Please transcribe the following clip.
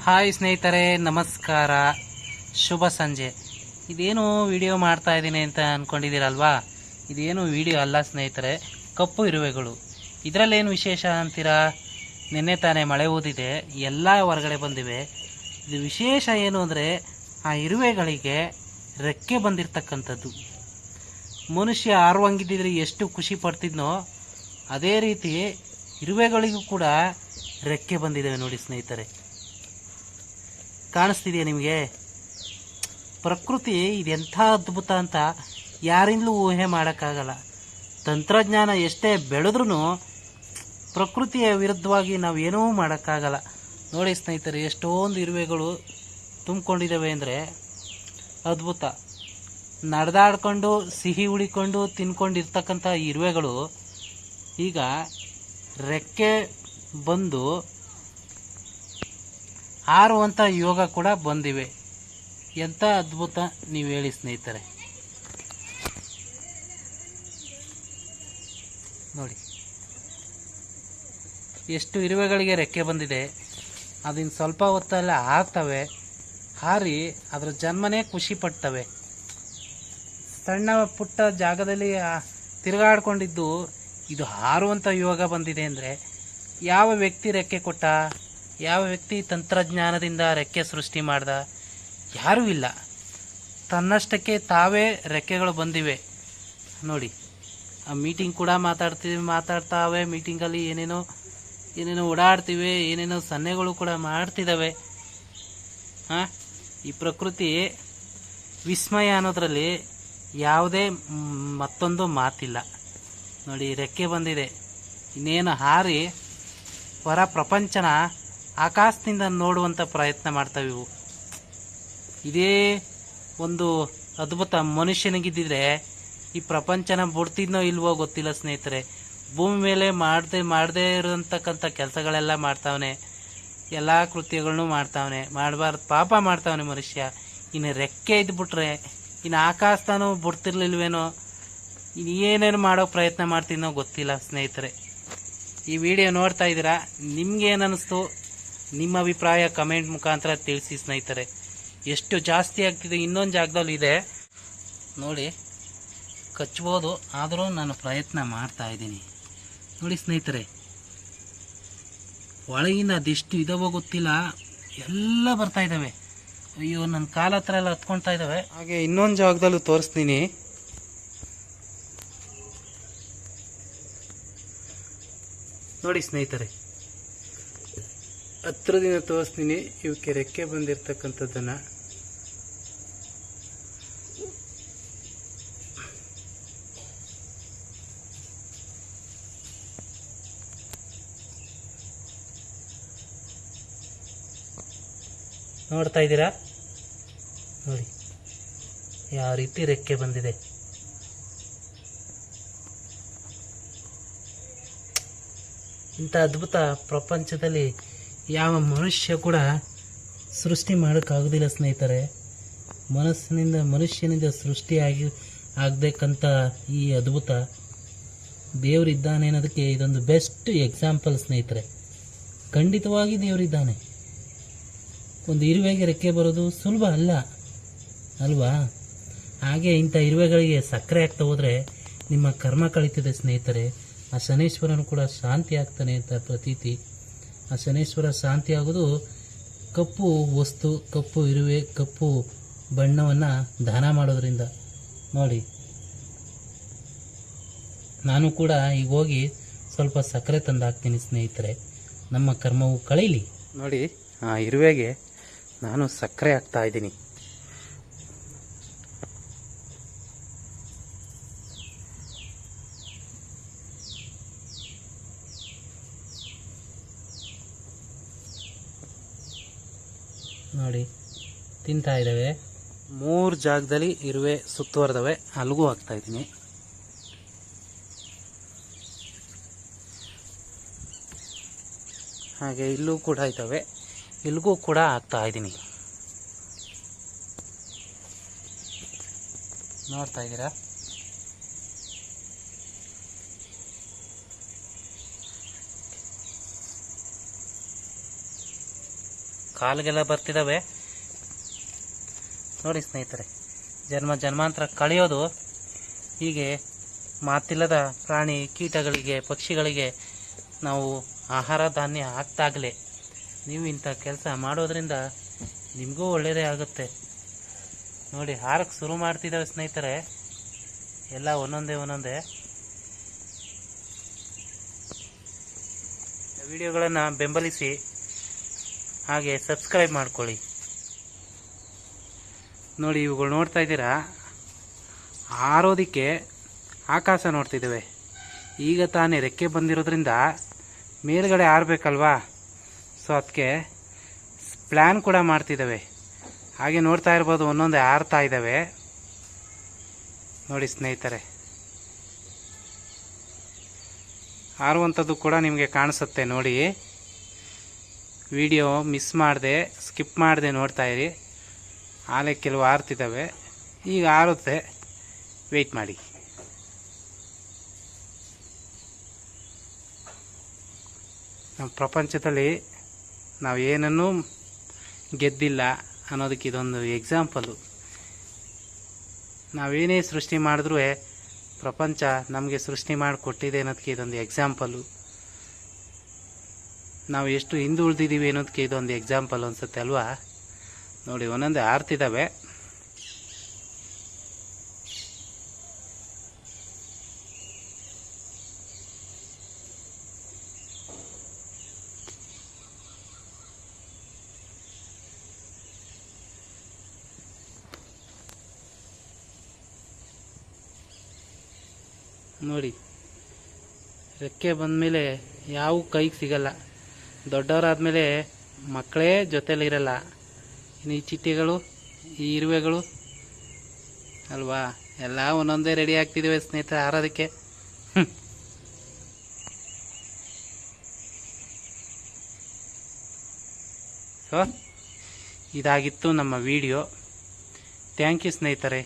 Hi ಸ್ನೇಹಿತರೆ, ನಮಸ್ಕಾರ, ಶುಭ ಸಂಜೆ. ಇದೇನು ವಿಡಿಯೋ ಮಾಡ್ತಾ ಇದ್ದೀನಿ ಅಂತ ಅಂದ್ಕೊಂಡಿದ್ದೀರಲ್ವಾ? ಇದೇನು ವಿಡಿಯೋ ಅಲ್ಲ ಸ್ನೇಹಿತರೆ, ಕಪ್ಪು ಇರುವೆಗಳು. ಇದರಲ್ಲೇನು ವಿಶೇಷ ಅಂತೀರಾ? ನಿನ್ನೆ ತಾನೇ ಮಳೆ ಊದಿದೆ, ಎಲ್ಲ ಹೊರಗಡೆ ಬಂದಿವೆ. ಇದು ವಿಶೇಷ ಏನು ಅಂದರೆ, ಆ ಇರುವೆಗಳಿಗೆ ರೆಕ್ಕೆ ಬಂದಿರತಕ್ಕಂಥದ್ದು. ಮನುಷ್ಯ ಹಾರುವಂಗಿದ್ದಿದ್ರೆ ಎಷ್ಟು ಖುಷಿ ಪಡ್ತಿದ್ನೋ, ಅದೇ ರೀತಿ ಇರುವೆಗಳಿಗೂ ಕೂಡ ರೆಕ್ಕೆ ಬಂದಿದ್ದಾವೆ ನೋಡಿ ಸ್ನೇಹಿತರೆ. ಕಾಣಿಸ್ತಿದೆಯಾ ನಿಮಗೆ? ಪ್ರಕೃತಿ ಇದೆಂಥ ಅದ್ಭುತ ಅಂತ ಯಾರಿಂದಲೂ ಊಹೆ ಮಾಡೋಕ್ಕಾಗಲ್ಲ. ತಂತ್ರಜ್ಞಾನ ಎಷ್ಟೇ ಬೆಳೆದ್ರೂ ಪ್ರಕೃತಿಯ ವಿರುದ್ಧವಾಗಿ ನಾವು ಏನೂ ಮಾಡೋಕ್ಕಾಗಲ್ಲ. ನೋಡಿ ಸ್ನೇಹಿತರೆ, ಎಷ್ಟೊಂದು ಇರುವೆಗಳು ತುಂಬಿಕೊಂಡಿದ್ದಾವೆ ಅಂದರೆ ಅದ್ಭುತ. ನಡೆದಾಡ್ಕೊಂಡು ಸಿಹಿ ಉಳಿಕೊಂಡು ತಿನ್ಕೊಂಡಿರ್ತಕ್ಕಂಥ ಇರುವೆಗಳು ಈಗ ರೆಕ್ಕೆ ಬಂದು ಹಾರುವಂಥ ಯೋಗ ಕೂಡ ಬಂದಿವೆ. ಎಂಥ ಅದ್ಭುತ ನೀವು ಹೇಳಿ ಸ್ನೇಹಿತರೆ. ನೋಡಿ ಎಷ್ಟು ಇರುವೆಗಳಿಗೆ ರೆಕ್ಕೆ ಬಂದಿದೆ. ಅದನ್ನು ಸ್ವಲ್ಪ ಹೊತ್ತಲ್ಲ ಹಾರ್ತವೆ, ಹಾರಿ ಅದರ ಜನ್ಮನೇ ಖುಷಿ ಪಡ್ತವೆ. ಸಣ್ಣ ಪುಟ್ಟ ಜಾಗದಲ್ಲಿ ತಿರುಗಾಡ್ಕೊಂಡಿದ್ದು ಇದು ಹಾರುವಂಥ ಯೋಗ ಬಂದಿದೆ ಅಂದರೆ ಯಾವ ವ್ಯಕ್ತಿ ರೆಕ್ಕೆ ಕೊಟ್ಟ? ಯಾವ ವ್ಯಕ್ತಿ ತಂತ್ರಜ್ಞಾನದಿಂದ ರೆಕ್ಕೆ ಸೃಷ್ಟಿ ಮಾಡ್ದ? ಯಾರೂ ಇಲ್ಲ. ತನ್ನಷ್ಟಕ್ಕೆ ತಾವೇ ರೆಕ್ಕೆಗಳು ಬಂದಿವೆ. ನೋಡಿ, ಆ ಮೀಟಿಂಗ್ ಕೂಡ ಮಾತಾಡ್ತಾವೆ. ಮೀಟಿಂಗಲ್ಲಿ ಏನೇನೋ ಓಡಾಡ್ತಿವೆ, ಏನೇನೋ ಸನ್ನೆಗಳು ಕೂಡ ಮಾಡ್ತಿದ್ದಾವೆ. ಈ ಪ್ರಕೃತಿ ವಿಸ್ಮಯ ಅನ್ನೋದ್ರಲ್ಲಿ ಯಾವುದೇ ಮತ್ತೊಂದು ಮಾತಿಲ್ಲ. ನೋಡಿ, ರೆಕ್ಕೆ ಬಂದಿದೆ. ಇನ್ನೇನು ಹಾರಿ ಹೊರ ಪ್ರಪಂಚನ ಆಕಾಶದಿಂದ ನೋಡುವಂಥ ಪ್ರಯತ್ನ ಮಾಡ್ತವೆ ಇವು. ಇದೇ ಒಂದು ಅದ್ಭುತ. ಮನುಷ್ಯನಿಗಿದ್ದಿದ್ರೆ ಈ ಪ್ರಪಂಚನ ಬಿಡ್ತಿದ್ನೋ ಇಲ್ವೋ ಗೊತ್ತಿಲ್ಲ ಸ್ನೇಹಿತರೆ. ಭೂಮಿ ಮೇಲೆ ಮಾಡದೇ ಇರೋಂತಕ್ಕಂಥ ಕೆಲಸಗಳೆಲ್ಲ ಮಾಡ್ತಾವನೆ, ಎಲ್ಲ ಕೃತ್ಯಗಳನ್ನೂ ಮಾಡ್ತಾವನೆ. ಮಾಡಬಾರ್ದು ಪಾಪ ಮಾಡ್ತಾವನೆ ಮನುಷ್ಯ. ಇನ್ನು ರೆಕ್ಕೆ ಇದ್ಬಿಟ್ರೆ ಇನ್ನು ಆಕಾಶನೂ ಬಿಡ್ತಿರ್ಲಿಲ್ವೇನೋ, ಇನ್ನು ಏನೇನು ಮಾಡೋ ಪ್ರಯತ್ನ ಮಾಡ್ತೀನೋ ಗೊತ್ತಿಲ್ಲ ಸ್ನೇಹಿತರೆ. ಈ ವಿಡಿಯೋ ನೋಡ್ತಾ ಇದ್ದೀರಾ, ನಿಮ್ಗೇನು ಅನ್ನಿಸ್ತು? ನಿಮ್ಮ ಅಭಿಪ್ರಾಯ ಕಮೆಂಟ್ ಮುಖಾಂತರ ತಿಳಿಸಿ ಸ್ನೇಹಿತರೆ. ಎಷ್ಟು ಜಾಸ್ತಿ ಆಗ್ತಿದೆ. ಇನ್ನೊಂದು ಜಾಗದಲ್ಲಿ ಇದೆ ನೋಡಿ, ಕಚ್ಬೋದು, ಆದರೂ ನಾನು ಪ್ರಯತ್ನ ಮಾಡ್ತಾ ಇದ್ದೀನಿ. ನೋಡಿ ಸ್ನೇಹಿತರೆ, ಒಳಗಿಂದ ಅದೆಷ್ಟು ಇದಾವೋ ಗೊತ್ತಿಲ್ಲ, ಎಲ್ಲ ಬರ್ತಾ ಇದ್ದಾವೆ. ಅಯ್ಯೋ, ನನ್ನ ಕಾಲ ಹತ್ರ ಎಲ್ಲ ಹತ್ಕೊಳ್ತಾ ಇದ್ದಾವೆ. ಹಾಗೆ ಇನ್ನೊಂದು ಜಾಗದಲ್ಲೂ ತೋರಿಸ್ತೀನಿ. ನೋಡಿ ಸ್ನೇಹಿತರೆ, ಹತ್ರದಿಂದ ತೋರಿಸ್ತೀನಿ. ಇವಕ್ಕೆ ರೆಕ್ಕೆ ಬಂದಿರತಕ್ಕಂಥದ್ದನ್ನು ನೋಡ್ತಾ ಇದ್ದೀರಾ? ನೋಡಿ ಯಾವ ರೀತಿ ರೆಕ್ಕೆ ಬಂದಿದೆ. ಇಂಥ ಅದ್ಭುತ ಪ್ರಪಂಚದಲ್ಲಿ ಯಾವ ಮನುಷ್ಯ ಕೂಡ ಸೃಷ್ಟಿ ಮಾಡೋಕ್ಕಾಗೋದಿಲ್ಲ ಸ್ನೇಹಿತರೆ. ಮನುಷ್ಯನಿಂದ ಆಗಬೇಕಂತ ಈ ಅದ್ಭುತ ದೇವರಿದ್ದಾನೆ ಅನ್ನೋದಕ್ಕೆ ಇದೊಂದು ಬೆಸ್ಟ್ ಎಕ್ಸಾಂಪಲ್ ಸ್ನೇಹಿತರೆ. ಖಂಡಿತವಾಗಿ ದೇವರಿದ್ದಾನೆ. ಒಂದು ಇರುವೆಗೆ ರೆಕ್ಕೆ ಬರೋದು ಸುಲಭ ಅಲ್ಲ ಅಲ್ವಾ? ಹಾಗೆ ಇಂಥ ಇರುವೆಗಳಿಗೆ ಸಕ್ಕರೆ ಆಗ್ತಾ ಹೋದರೆ ನಿಮ್ಮ ಕರ್ಮ ಕಳೀತಿದೆ ಸ್ನೇಹಿತರೆ. ಆ ಶನೇಶ್ವರನು ಕೂಡ ಶಾಂತಿ ಆಗ್ತಾನೆ ಅಂತ ಪ್ರತೀತಿ. ಆ ಶನೇಶ್ವರ ಶಾಂತಿ ಆಗೋದು ಕಪ್ಪು ವಸ್ತು, ಕಪ್ಪು ಇರುವೆ, ಕಪ್ಪು ಬಣ್ಣವನ್ನು ದಾನ ಮಾಡೋದ್ರಿಂದ. ನೋಡಿ, ನಾನು ಕೂಡ ಈಗ ಹೋಗಿ ಸ್ವಲ್ಪ ಸಕ್ಕರೆ ತಂದು ಹಾಕ್ತೀನಿ ಸ್ನೇಹಿತರೆ, ನಮ್ಮ ಕರ್ಮವು ಕಳೀಲಿ. ನೋಡಿ, ಆ ಇರುವೆಗೆ ನಾನು ಸಕ್ಕರೆ ಹಾಕ್ತಾ ಇದ್ದೀನಿ. ನೋಡಿ, ತಿಂತಾ ಇದ್ದಾವೆ. 3 ಜಾಗದಲ್ಲಿ ಇರುವೆ ಸುತ್ತುವರೆದವೆ. ಅಲ್ಲಿಗೂ ಹಾಕ್ತಾ ಇದ್ದೀನಿ. ಹಾಗೆ ಇಲ್ಲೂ ಕೂಡ ಇದ್ದಾವೆ, ಇಲ್ಲಿಗೂ ಕೂಡ ಹಾಕ್ತಾ ಇದ್ದೀನಿ. ನೋಡ್ತಾ ಇದ್ದೀರಾ? ಕಾಲಿಗೆಲ್ಲ ಬರ್ತಿದ್ದಾವೆ ನೋಡಿ ಸ್ನೇಹಿತರೆ. ಜನ್ಮಾಂತರ ಕಳೆಯೋದು ಹೀಗೆ. ಮಾತಿಲ್ಲದ ಪ್ರಾಣಿ ಕೀಟಗಳಿಗೆ ಪಕ್ಷಿಗಳಿಗೆ ನಾವು ಆಹಾರ ಧಾನ್ಯ ಹಾಕ್ದಾಗಲೇ ನೀವು ಇಂಥ ಕೆಲಸ ಮಾಡೋದ್ರಿಂದ ನಿಮಗೂ ಒಳ್ಳೆಯದೇ ಆಗುತ್ತೆ. ನೋಡಿ ಹಾರಕ್ಕೆ ಶುರು ಮಾಡ್ತಿದ್ದಾವೆ ಸ್ನೇಹಿತರೆ, ಎಲ್ಲ ಒಂದೊಂದೇ. ವಿಡಿಯೋಗಳನ್ನು ಬೆಂಬಲಿಸಿ, ಹಾಗೆ ಸಬ್ಸ್ಕ್ರೈಬ್ ಮಾಡ್ಕೊಳ್ಳಿ. ನೋಡಿ ಇವುಗಳು ನೋಡ್ತಾ ಇದ್ದೀರಾ, ಹಾರೋದಕ್ಕೆ ಆಕಾಶ ನೋಡ್ತಿದ್ದೇವೆ. ಈಗ ತಾನೇ ರೆಕ್ಕೆ ಬಂದಿರೋದ್ರಿಂದ ಮೇಲ್ಗಡೆ ಹಾರಬೇಕಲ್ವಾ, ಸೊ ಅದಕ್ಕೆ ಪ್ಲ್ಯಾನ್ ಕೂಡ ಮಾಡ್ತಿದ್ದಾವೆ. ಹಾಗೆ ನೋಡ್ತಾ ಇರ್ಬೋದು, ಒಂದೊಂದೇ ಹಾರ್ತಾ ಇದ್ದಾವೆ ನೋಡಿ ಸ್ನೇಹಿತರೆ. ಹಾರುವಂಥದ್ದು ಕೂಡ ನಿಮಗೆ ಕಾಣಿಸುತ್ತೆ ನೋಡಿ. ವಿಡಿಯೋ ಮಿಸ್ ಮಾಡದೆ ಸ್ಕಿಪ್ ಮಾಡದೆ ನೋಡ್ತಾ ಇರಿ. ಆಲೆ ಕೆಲವು ಹಾರ್ತಿದ್ದಾವೆ, ಈಗ ಹಾರುತ್ತೆ, ವೆಯ್ಟ್ ಮಾಡಿ. ನಮ್ಮ ಪ್ರಪಂಚದಲ್ಲಿ ನಾವು ಏನನ್ನೂ ಗೆದ್ದಿಲ್ಲ ಅನ್ನೋದಕ್ಕೆ ಇದೊಂದು ಎಕ್ಸಾಂಪಲು. ನಾವೇನೇ ಸೃಷ್ಟಿ ಮಾಡಿದ್ರೂ ಪ್ರಪಂಚ ನಮಗೆ ಸೃಷ್ಟಿ ಮಾಡಿಕೊಟ್ಟಿದೆ ಅನ್ನೋದಕ್ಕೆ ಇದೊಂದು ಎಕ್ಸಾಂಪಲು. ನಾವು ಎಷ್ಟು ಹಿಂದುಳಿದಿದ್ದೀವಿ ಅನ್ನೋದಕ್ಕೆ ಇದೊಂದು ಎಕ್ಸಾಂಪಲ್ ಅನಿಸುತ್ತೆ ಅಲ್ವಾ. ನೋಡಿ ಒಂದೊಂದೇ ಹಾರ್ತಿದ್ದಾವೆ. ನೋಡಿ ರೆಕ್ಕೆ ಬಂದಮೇಲೆ ಯಾವ ಕೈಗೆ ಸಿಗಲ್ಲ. ದೊಡ್ಡವರಾದ್ಮೇಲೆ ಮಕ್ಕಳೇ ಜೊತೆಲಿರಲ್ಲ. ಇನ್ನು ಈ ಚಿಟ್ಟೆಗಳು, ಈ ಇರುವೆಗಳು ಅಲ್ವಾ, ಎಲ್ಲ ಒಂದೊಂದೇ ರೆಡಿ ಆಗ್ತಿದ್ದೇವೆ ಸ್ನೇಹಿತರೆ ಹಾರೋದಕ್ಕೆ. ಸೊ ಇದಾಗಿತ್ತು ನಮ್ಮ ವಿಡಿಯೋ. ಥ್ಯಾಂಕ್ ಯು ಸ್ನೇಹಿತರೆ.